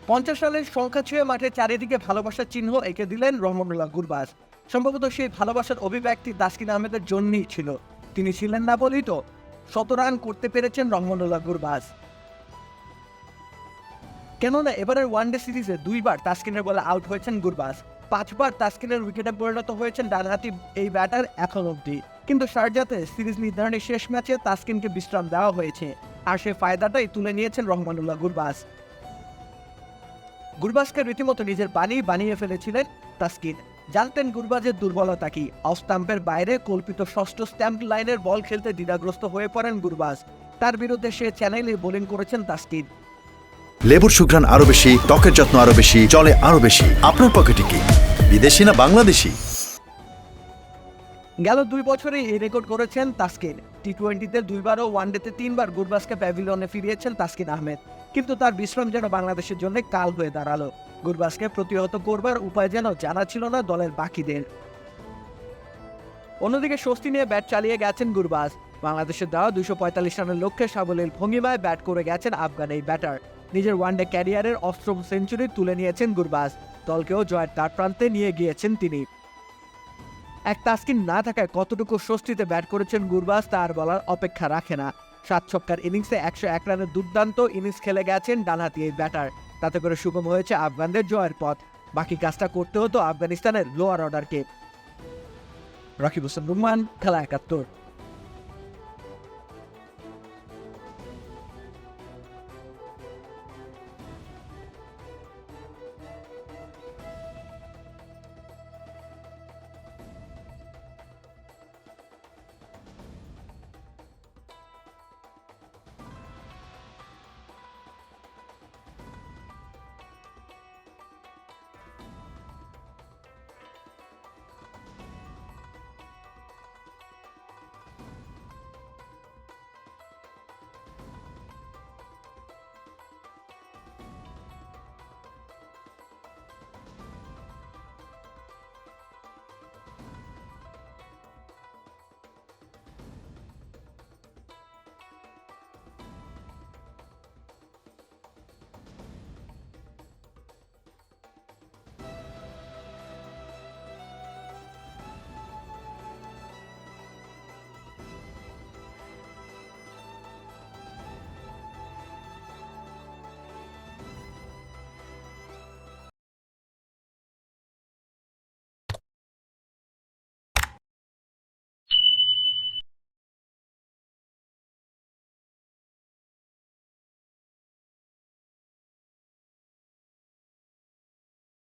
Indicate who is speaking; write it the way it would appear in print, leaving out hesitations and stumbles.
Speaker 1: 50 সালের সংখ্যা ছুঁয়ে মাঠে চারিদিকে ভালোবাসার চিহ্ন এঁকে দিলেন রহমানুল্লাহ গুরবাজ। সম্ভবত সেই ভালোবাসার অভিব্যক্তি তাসকিন আহমেদের জন্যই ছিল। তিনি ছিলেন না বলেই তো 100 রান করতে পেরেছেন রহমানুল্লাহ গুরবাজ। কেননা এবারের ওয়ানডে সিরিজে 2বার তাসকিনের বলে আউট হয়েছেন গুরবাজ। 5বার তাসকিনের উইকেটে পরিণত হয়েছেন ডানহাতি এই ব্যাটার এখন অবধি। কিন্তু শারজাতে সিরিজ নির্ধারণী শেষ ম্যাচে তাসকিনকে বিশ্রাম দেওয়া হয়েছে, আর সেই ফায়দাটাই তুলে নিয়েছেন রহমানুল্লাহ গুরবাজ। গুরবাজকে রীতিমতো নিজের বানিয়ে ফেলেছিলেন তাসকিন। জানতেন গুরবাজের দুর্বলতা কি। অফ স্টাম্পের বাইরে কল্পিত ষষ্ঠ স্ট্যাম্প লাইনের বল খেলতে দ্বিধাগ্রস্ত হয়ে পড়েন গুরবাজ। তার বিরুদ্ধে সে চ্যানেলে বোলিং করেছেন তাসকিন।
Speaker 2: লেবুর সুঘ্রাণ আরো বেশি, ত্বকের যত্ন আরো বেশি, চলে আরো বেশি। আপনার পকেটে কি বিদেশি না বাংলাদেশি?
Speaker 1: গেল 2 বছরে এই রেকর্ড করেছেন তাসকিন। টি-20তে 2বার ও ওয়ানডেতে 3বার গুরবাজকে প্যাভিলিয়নে ফিরিয়েছেন তাসকিন আহমেদ। কিন্তু তার বিশ্রাম যেন বাংলাদেশের জন্য কাল হয়ে দাঁড়ালো। গুরবাজকে প্রতিহত করবার উপায় যেন জানা ছিল না দলের বাকিদের। অন্যদিকে স্বস্তি নিয়ে ব্যাট চালিয়ে গেছেন গুরবাজ। বাংলাদেশের দেওয়া 245 রানের লক্ষ্যে সাবলীল ভঙ্গিমায় ব্যাট করে গেছেন আফগান এই ব্যাটার। নিজের ওয়ানডে ক্যারিয়ারের অষ্টম সেঞ্চুরি তুলে নিয়েছেন গুরবাজ। দলকেও জয়ের দ্বার প্রান্তে নিয়ে গিয়েছেন তিনি। এক তাসকিন না থাকায় কতটুকু স্বস্তিতে ব্যাট করেছেন গুরবাজ তা আর বলার অপেক্ষা রাখে না। 7 ছক্কার ইনিংসে 101 রানের দুর্দান্ত ইনিংস খেলে গেছেন ডানহাতি এই ব্যাটার। তাতে করে সুগম হয়েছে আফগানদের জয়ের পথ। বাকি কাজটা করতে হতো আফগানিস্তানের লোয়ার অর্ডারকে। রাকিব হোসেন রুমান, খেলা 71।